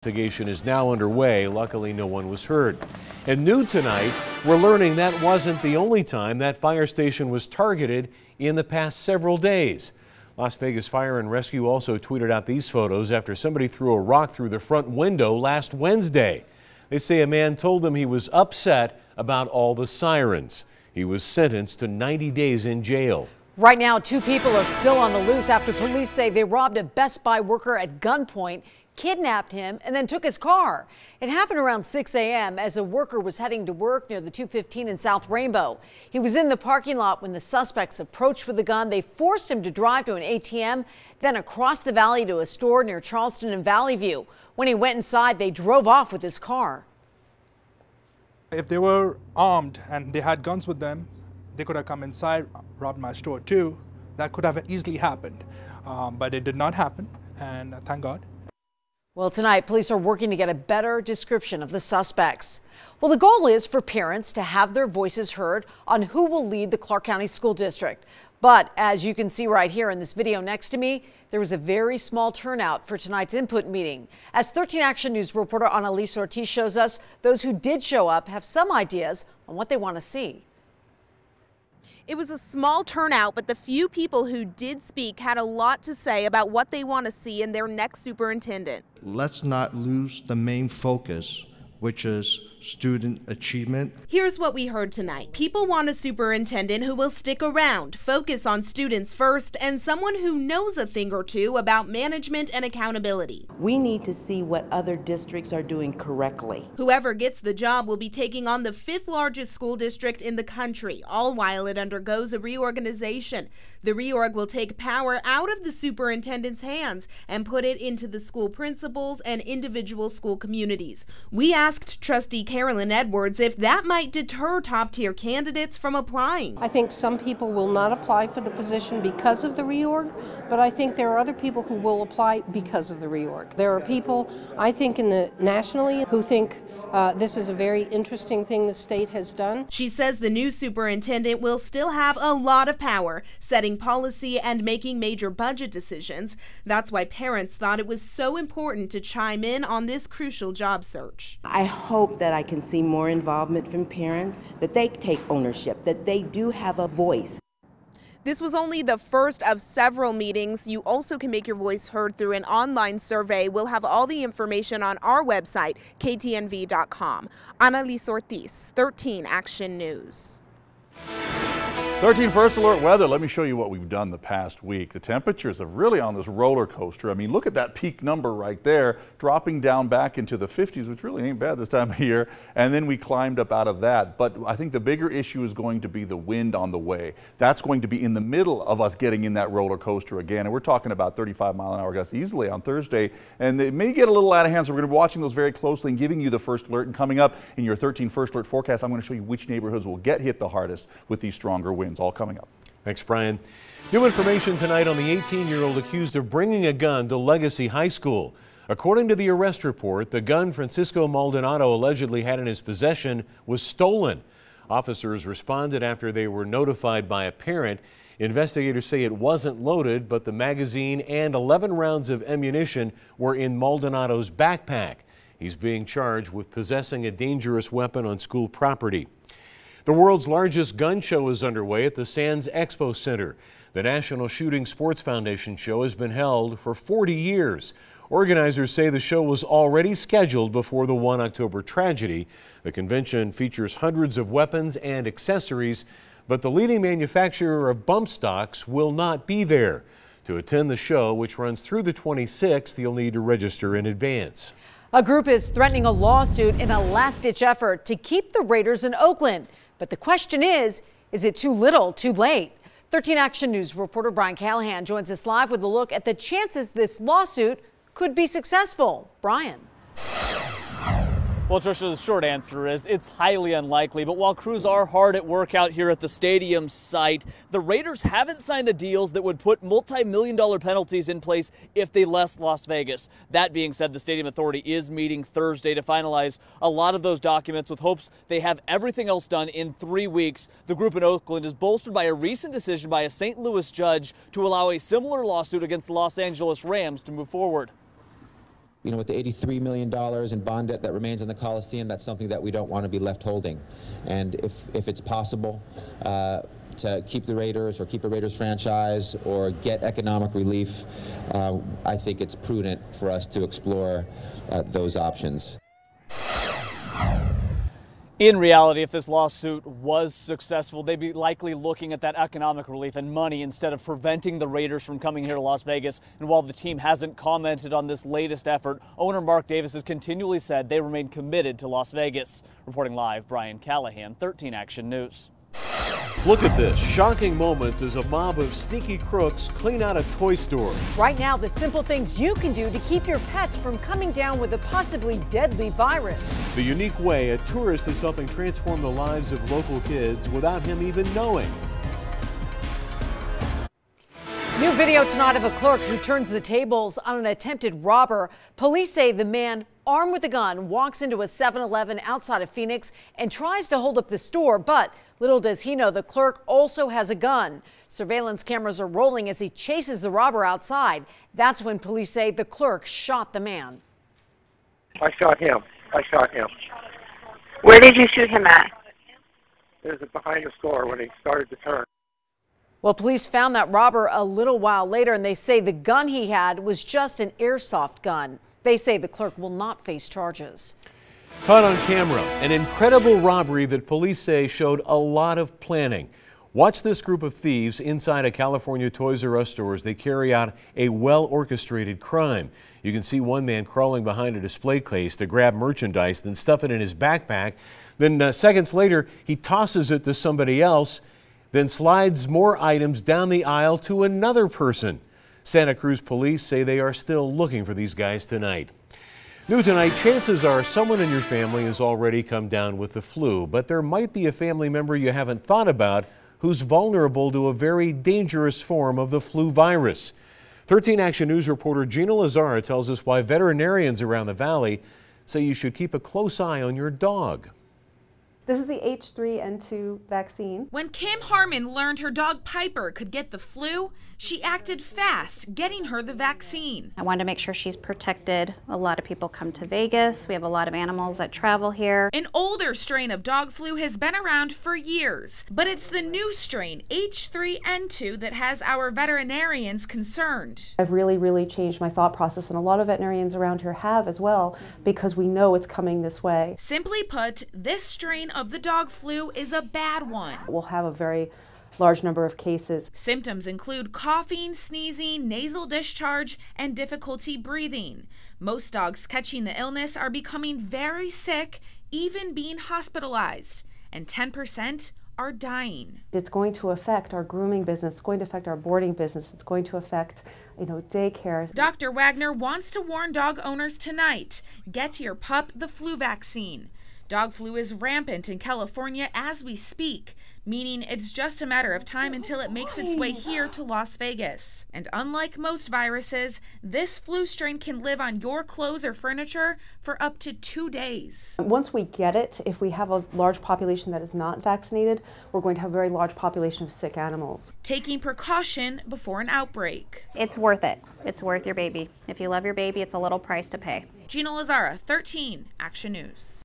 investigation is now underway. Luckily, no one was hurt. And new tonight, we're learning that wasn't the only time that fire station was targeted in the past several days. Las Vegas Fire and Rescue also tweeted out these photos after somebody threw a rock through the front window last Wednesday. They say a man told them he was upset about all the sirens. He was sentenced to 90 days in jail. Right now, 2 people are still on the loose after police say they robbed a Best Buy worker at gunpoint, kidnapped him, and then took his car. It happened around 6 a.m. as a worker was heading to work near the 215 in South Rainbow. He was in the parking lot when the suspects approached with a gun. They forced him to drive to an ATM, then across the valley to a store near Charleston and Valley View. When he went inside, they drove off with his car. If they were armed and they had guns with them, they could have come inside, robbed my store too. That could have easily happened, but it did not happen, and thank God. Well, tonight, police are working to get a better description of the suspects. Well, the goal is for parents to have their voices heard on who will lead the Clark County School District. But as you can see right here in this video next to me, there was a very small turnout for tonight's input meeting. As 13 Action News reporter Annalise Ortiz shows us, those who did show up have some ideas on what they want to see. It was a small turnout, but the few people who did speak had a lot to say about what they want to see in their next superintendent. Let's not lose the main focus, which is student achievement. Here's what we heard tonight. People want a superintendent who will stick around, focus on students first, and someone who knows a thing or two about management and accountability. We need to see what other districts are doing correctly. Whoever gets the job will be taking on the 5th largest school district in the country, all while it undergoes a reorganization. The reorg will take power out of the superintendent's hands and put it into the school principals and individual school communities. We asked Trustee Carolyn Edwards if that might deter top-tier candidates from applying. I think some people will not apply for the position because of the reorg, but I think there are other people who will apply because of the reorg. There are people, I think, nationally who think this is a very interesting thing the state has done. She says the new superintendent will still have a lot of power, setting policy and making major budget decisions. That's why parents thought it was so important to chime in on this crucial job search. I hope that I can see more involvement from parents, that they take ownership, that they do have a voice. This was only the first of several meetings. You also can make your voice heard through an online survey. We'll have all the information on our website, ktnv.com. Annalise Ortiz, 13 Action News. 13 First Alert weather. Let me show you what we've done the past week. The temperatures are really on this roller coaster. I mean, look at that peak number right there, dropping down back into the 50s, which really ain't bad this time of year. And then we climbed up out of that. But I think the bigger issue is going to be the wind on the way. That's going to be in the middle of us getting in that roller coaster again. And we're talking about 35-mile-an-hour gusts easily on Thursday. And it may get a little out of hand, so we're going to be watching those very closely and giving you the first alert. And coming up in your 13 First Alert forecast, I'm going to show you which neighborhoods will get hit the hardest with these stronger winds. All coming up. Thanks, Brian. New information tonight on the 18-year-old accused of bringing a gun to Legacy High School. According to the arrest report, the gun Francisco Maldonado allegedly had in his possession was stolen. Officers responded after they were notified by a parent. Investigators say it wasn't loaded, but the magazine and 11 rounds of ammunition were in Maldonado's backpack. He's being charged with possessing a dangerous weapon on school property. The world's largest gun show is underway at the Sands Expo Center. The National Shooting Sports Foundation show has been held for 40 years. Organizers say the show was already scheduled before the 1 October tragedy. The convention features hundreds of weapons and accessories, but the leading manufacturer of bump stocks will not be there. To attend the show, which runs through the 26th, you'll need to register in advance. A group is threatening a lawsuit in a last-ditch effort to keep the Raiders in Oakland. But the question is it too little, too late? 13 Action News reporter Brian Callahan joins us live with a look at the chances this lawsuit could be successful. Brian. Well, Tricia, the short answer is it's highly unlikely. But while crews are hard at work out here at the stadium site, the Raiders haven't signed the deals that would put multi-million-dollar penalties in place if they left Las Vegas. That being said, the Stadium Authority is meeting Thursday to finalize a lot of those documents with hopes they have everything else done in 3 weeks. The group in Oakland is bolstered by a recent decision by a St. Louis judge to allow a similar lawsuit against the Los Angeles Rams to move forward. You know, with the $83 million in bond debt that remains in the Coliseum, that's something that we don't want to be left holding. And if it's possible to keep the Raiders or keep a Raiders franchise or get economic relief, I think it's prudent for us to explore those options. In reality, if this lawsuit was successful, they'd be likely looking at that economic relief and money instead of preventing the Raiders from coming here to Las Vegas. And while the team hasn't commented on this latest effort, owner Mark Davis has continually said they remain committed to Las Vegas. Reporting live, Brian Callahan, 13 Action News. Look at this. Shocking moments as a mob of sneaky crooks clean out a toy store. Right now, the simple things you can do to keep your pets from coming down with a possibly deadly virus. The unique way a tourist is helping transform the lives of local kids without him even knowing. New video tonight of a clerk who turns the tables on an attempted robber. Police say the man, armed with a gun, walks into a 7-Eleven outside of Phoenix and tries to hold up the store, but little does he know the clerk also has a gun. Surveillance cameras are rolling as he chases the robber outside. That's when police say the clerk shot the man. I shot him. Where did you shoot him at? It was behind the store when he started to turn. Well, police found that robber a little while later, and they say the gun he had was just an airsoft gun. They say the clerk will not face charges. Caught on camera, an incredible robbery that police say showed a lot of planning. Watch this group of thieves inside a California Toys R Us store as they carry out a well-orchestrated crime. You can see one man crawling behind a display case to grab merchandise, then stuff it in his backpack. Then seconds later, he tosses it to somebody else, then slides more items down the aisle to another person. Santa Cruz police say they are still looking for these guys tonight. New tonight, chances are someone in your family has already come down with the flu, but there might be a family member you haven't thought about who's vulnerable to a very dangerous form of the flu virus. 13 Action News reporter Gina Lazara tells us why veterinarians around the valley say you should keep a close eye on your dog. This is the H3N2 vaccine. When Kim Harmon learned her dog Piper could get the flu, she acted fast, getting her the vaccine. I wanted to make sure she's protected. A lot of people come to Vegas. We have a lot of animals that travel here. An older strain of dog flu has been around for years, but it's the new strain, H3N2, that has our veterinarians concerned. I've really changed my thought process, and a lot of veterinarians around here have as well, because we know it's coming this way. Simply put, this strain of the dog flu is a bad one. We'll have a very large number of cases. Symptoms include coughing, sneezing, nasal discharge, and difficulty breathing. Most dogs catching the illness are becoming very sick, even being hospitalized, and 10% are dying. It's going to affect our grooming business, it's going to affect our boarding business, it's going to affect, daycare. Dr. Wagner wants to warn dog owners tonight, get your pup the flu vaccine. Dog flu is rampant in California as we speak, meaning it's just a matter of time until it makes its way here to Las Vegas. And unlike most viruses, this flu strain can live on your clothes or furniture for up to 2 days. Once we get it, if we have a large population that is not vaccinated, we're going to have a very large population of sick animals. Taking precaution before an outbreak. It's worth it. It's worth your baby. If you love your baby, it's a little price to pay. Gina Lazara, 13 Action News.